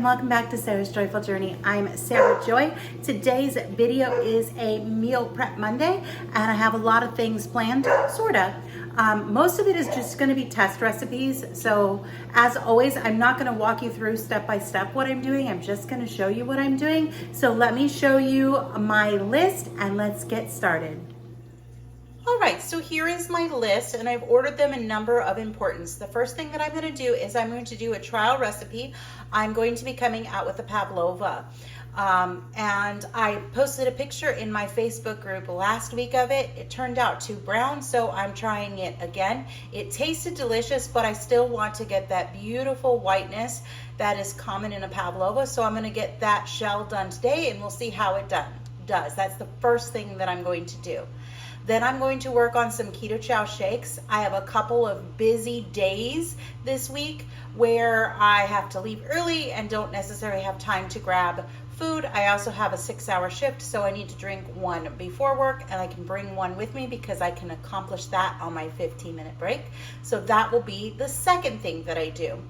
welcome back to Sarah's Joyful Journey. I'm Sarah Joy. Today's video is a meal prep Monday, and I have a lot of things planned, sorta. Most of it is just gonna be test recipes. So as always, I'm not gonna walk you through step by step what I'm doing. I'm just gonna show you what I'm doing. So let me show you my list and let's get started. All right, so here is my list, and I've ordered them in number of importance. The first thing that I'm going to do is I'm going to do a trial recipe. I'm going to be coming out with a pavlova. And I posted a picture in my Facebook group last week of it. It turned out too brown, so I'm trying it again. It tasted delicious, but I still want to get that beautiful whiteness that is common in a pavlova. So I'm going to get that shell done today, and we'll see how it does. That's the first thing that I'm going to do. Then I'm going to work on some keto chow shakes. I have a couple of busy days this week where I have to leave early and don't necessarily have time to grab food. I also have a 6-hour shift, so I need to drink one before work, and I can bring one with me because I can accomplish that on my 15-minute break. So that will be the second thing that I do.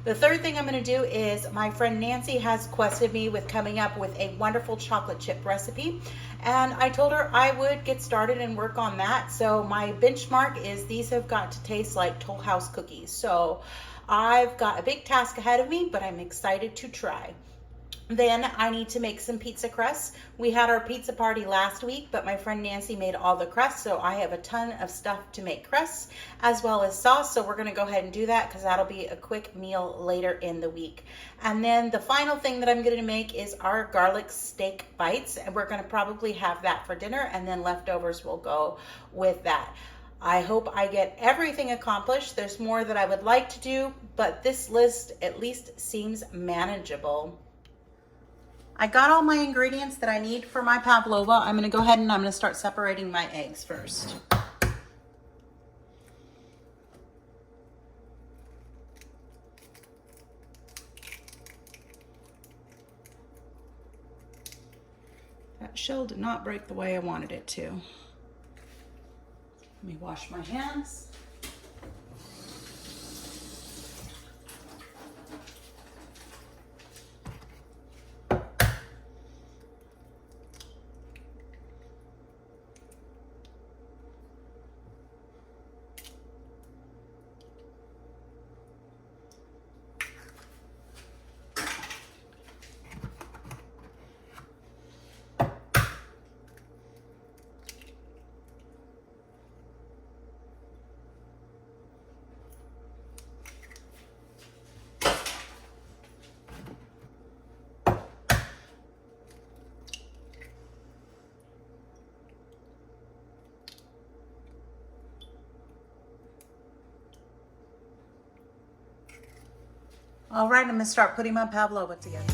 The third thing I'm going to do is my friend Nancy has quested me with coming up with a wonderful chocolate chip recipe, and I told her I would get started and work on that. So my benchmark is these have got to taste like Toll House cookies. So I've got a big task ahead of me, but I'm excited to try. Then I need to make some pizza crusts. We had our pizza party last week, but my friend Nancy made all the crusts, so I have a ton of stuff to make crusts as well as sauce. So we're going to go ahead and do that because that'll be a quick meal later in the week. And then the final thing that I'm going to make is our garlic steak bites, and we're going to probably have that for dinner, and then leftovers will go with that. I hope I get everything accomplished. There's more that I would like to do, but this list at least seems manageable. I got all my ingredients that I need for my pavlova. I'm going to go ahead and I'm going to start separating my eggs first. That shell did not break the way I wanted it to. Let me wash my hands. All right, I'm gonna start putting my pavlova together.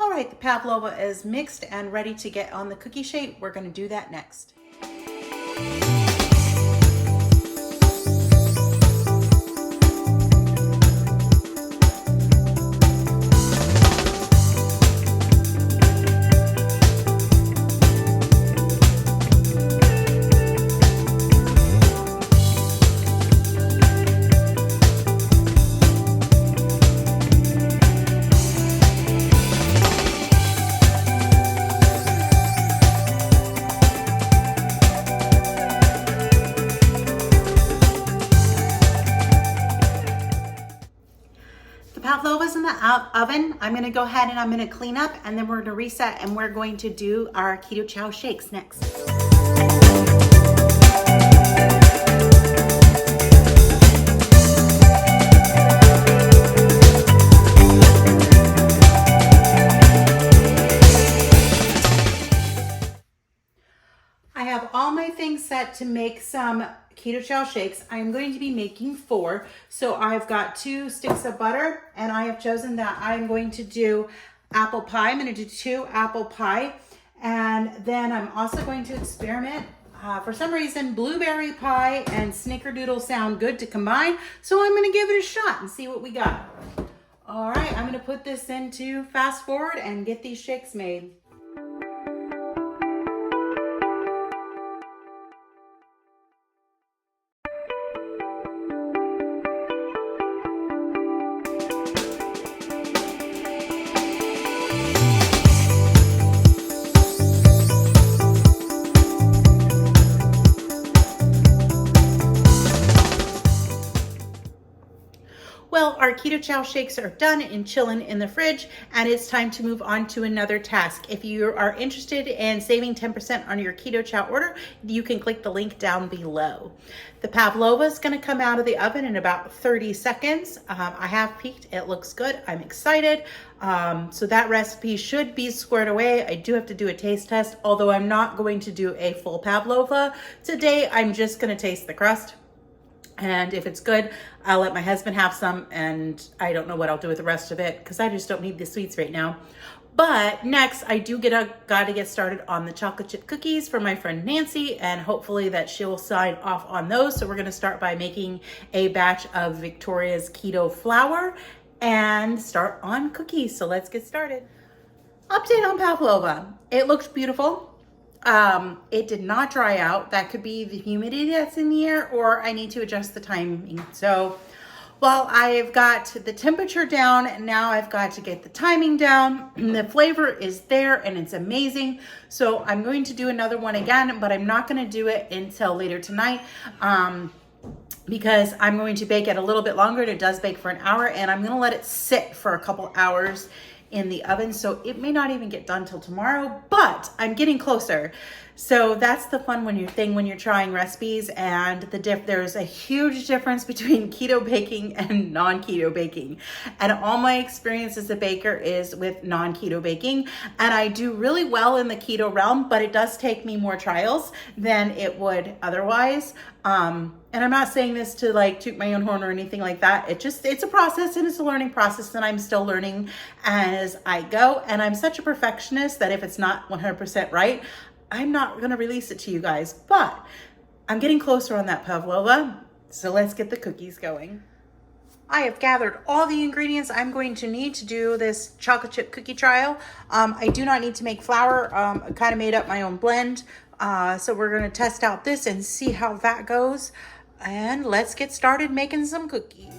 All right, the pavlova is mixed and ready to get on the cookie shape. We're going to do that next. oven. I'm gonna go ahead and I'm gonna clean up, and then we're gonna reset, and we're going to do our Keto Chow shakes next. I have all my things set to make some Keto Chow shakes. I'm going to be making 4. So I've got 2 sticks of butter, and I have chosen that I'm going to do apple pie. I'm going to do 2 apple pie. And then I'm also going to experiment. For some reason, blueberry pie and snickerdoodle sound good to combine. So I'm going to give it a shot and see what we got. All right, I'm going to put this into fast forward and get these shakes made. Well, our Keto Chow shakes are done and chilling in the fridge, and it's time to move on to another task. If you are interested in saving 10% on your Keto Chow order, you can click the link down below. The pavlova is going to come out of the oven in about 30 seconds. I have peeked. It looks good. I'm excited. So that recipe should be squared away. I do have to do a taste test, although I'm not going to do a full pavlova today. I'm just going to taste the crust. And if it's good, I'll let my husband have some, and I don't know what I'll do with the rest of it because I just don't need the sweets right now. But next, I do got to get started on the chocolate chip cookies for my friend Nancy, and hopefully that she'll sign off on those. So we're going to start by making a batch of Victoria's keto flour and start on cookies. So let's get started. Update on pavlova. It looks beautiful. It did not dry out. That could be the humidity that's in the air, or I need to adjust the timing. So while I've got the temperature down, now I've got to get the timing down. The flavor is there and it's amazing. So I'm going to do another one again, but I'm not going to do it until later tonight. Because I'm going to bake it a little bit longer. It does bake for an hour, and I'm going to let it sit for a couple hours in the oven, so it may not even get done till tomorrow, but I'm getting closer. So that's the fun when you're trying recipes, and there's a huge difference between keto baking and non-keto baking. And all my experience as a baker is with non-keto baking, and I do really well in the keto realm, but it does take me more trials than it would otherwise. And I'm not saying this to like toot my own horn or anything like that. It's a process, and it's a learning process, and I'm still learning as I go. And I'm such a perfectionist that if it's not 100% right, I'm not gonna release it to you guys, but I'm getting closer on that pavlova. So let's get the cookies going. I have gathered all the ingredients I'm going to need to do this chocolate chip cookie trial. I do not need to make flour. I kind of made up my own blend. So we're gonna test out this and see how that goes. And let's get started making some cookies.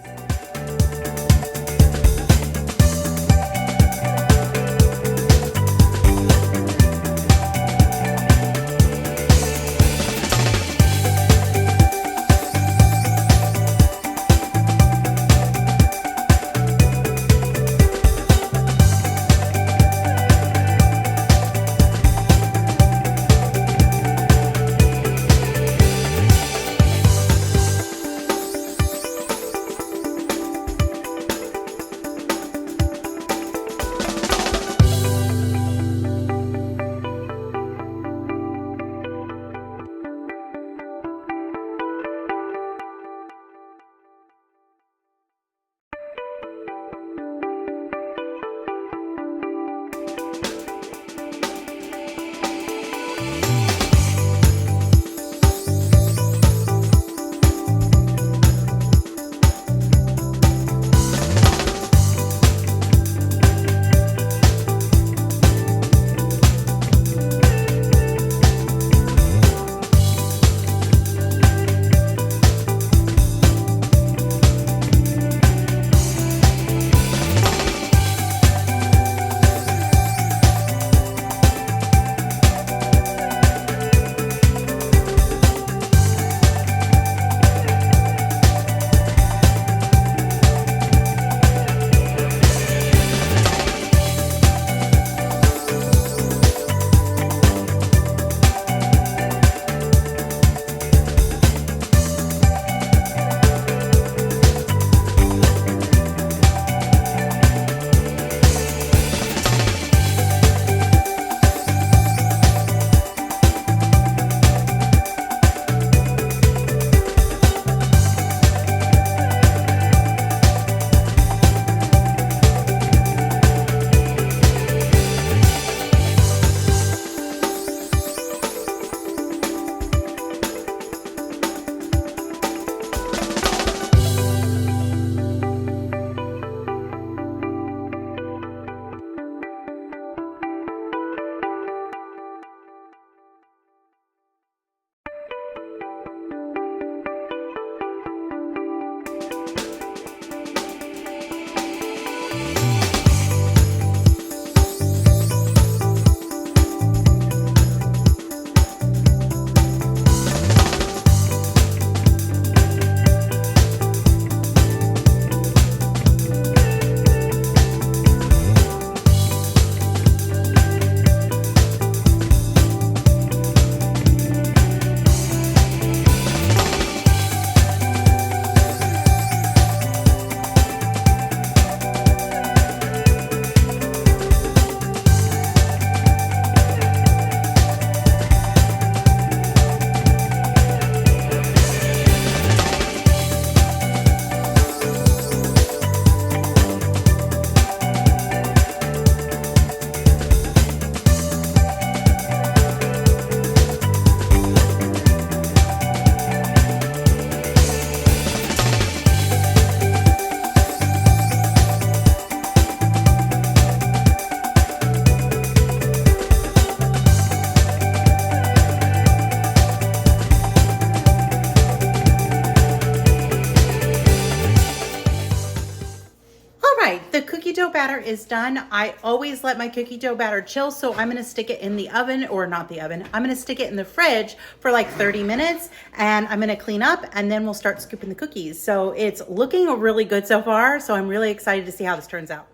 is done. I always let my cookie dough batter chill, so I'm gonna stick it in the oven, or not the oven, I'm gonna stick it in the fridge for like 30 minutes, and I'm gonna clean up, and then we'll start scooping the cookies. So it's looking really good so far, so I'm really excited to see how this turns out.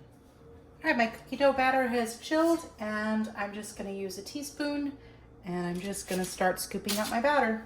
All right, my cookie dough batter has chilled, and I'm just gonna use a teaspoon, and I'm just gonna start scooping out my batter.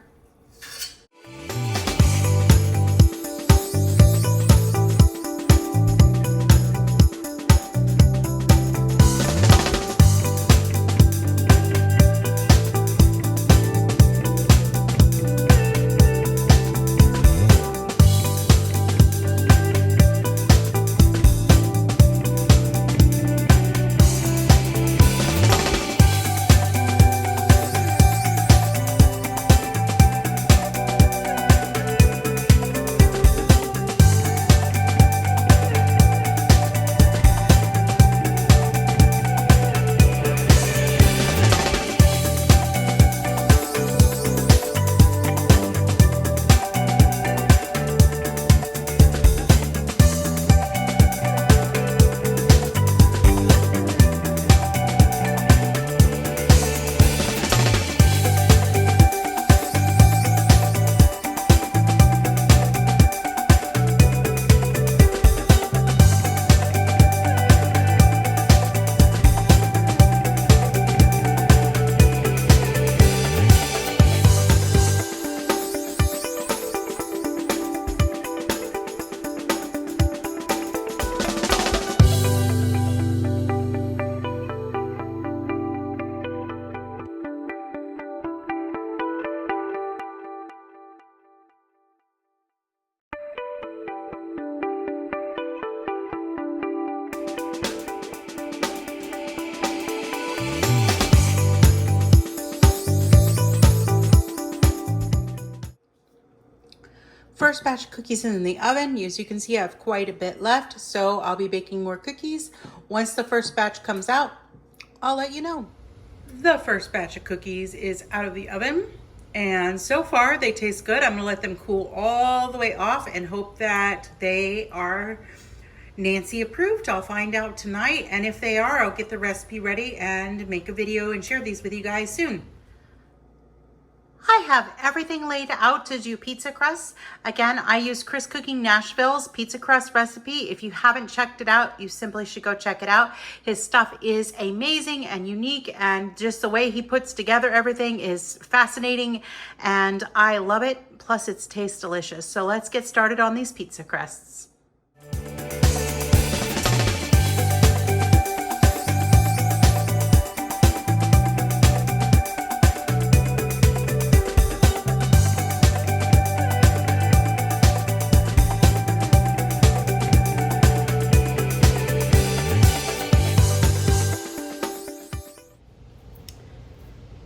First batch of cookies in the oven. As you can see, I have quite a bit left, so I'll be baking more cookies. Once the first batch comes out, I'll let you know. The first batch of cookies is out of the oven, and so far they taste good. I'm gonna let them cool all the way off and hope that they are Nancy approved. I'll find out tonight, and if they are, I'll get the recipe ready and make a video and share these with you guys soon. I have everything laid out to do pizza crusts. Again, I use Chris Cooking Nashville's pizza crust recipe. If you haven't checked it out, you simply should go check it out. His stuff is amazing and unique, and just the way he puts together everything is fascinating, and I love it. Plus, it tastes delicious. So let's get started on these pizza crusts.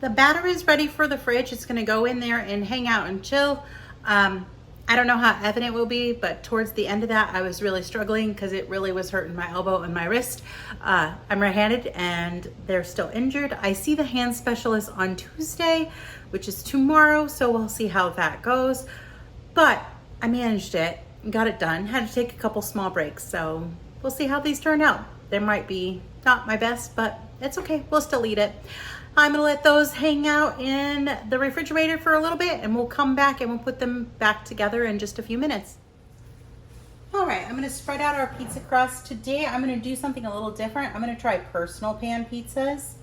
The batter is ready for the fridge. It's gonna go in there and hang out and chill. I don't know how evident it will be, but towards the end of that, I was really struggling because it really was hurting my elbow and my wrist. I'm right-handed and they're still injured. I see the hand specialist on Tuesday, which is tomorrow, so we'll see how that goes. But I managed it, got it done. Had to take a couple small breaks, so we'll see how these turn out. They might be not my best, but it's okay, we'll still eat it. I'm gonna let those hang out in the refrigerator for a little bit, and we'll come back and we'll put them back together in just a few minutes. All right, I'm gonna spread out our pizza crust. Today I'm gonna do something a little different. I'm gonna try personal pan pizzas.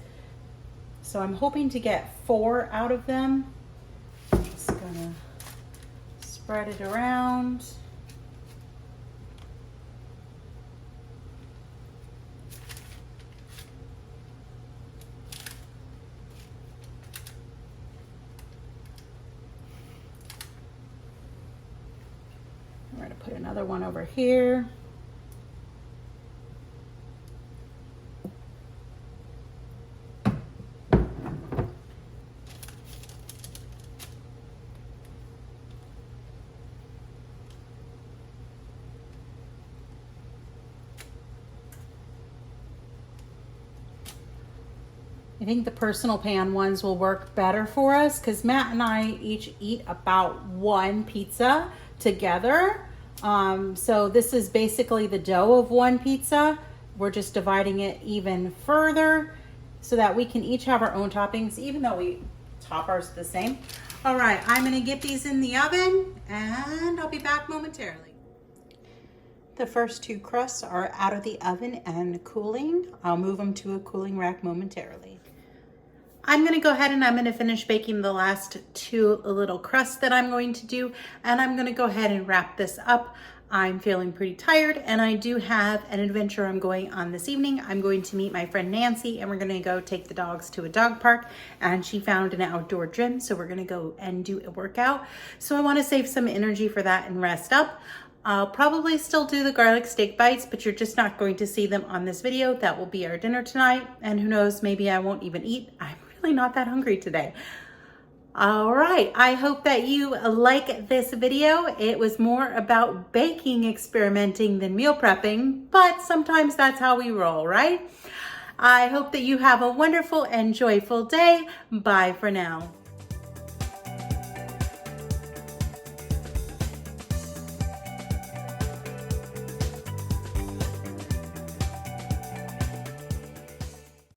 So I'm hoping to get 4 out of them. I'm just gonna spread it around. We're going to put another one over here. I think the personal pan ones will work better for us because Matt and I each eat about 1 pizza together. So this is basically the dough of 1 pizza, we're just dividing it even further so that we can each have our own toppings, even though we top ours the same. All right, I'm gonna get these in the oven and I'll be back momentarily. The first 2 crusts are out of the oven and cooling. I'll move them to a cooling rack momentarily. I'm gonna go ahead and I'm gonna finish baking the last 2 little crusts that I'm going to do, and I'm gonna go ahead and wrap this up. I'm feeling pretty tired, and I do have an adventure I'm going on this evening. I'm going to meet my friend Nancy, and we're gonna go take the dogs to a dog park, and she found an outdoor gym, so we're gonna go and do a workout. So I wanna save some energy for that and rest up. I'll probably still do the garlic steak bites, but you're just not going to see them on this video. That will be our dinner tonight, and who knows, maybe I won't even eat. I'm really not that hungry today. All right, I hope that you like this video. It was more about baking experimenting than meal prepping, but sometimes that's how we roll, right? I hope that you have a wonderful and joyful day. Bye for now.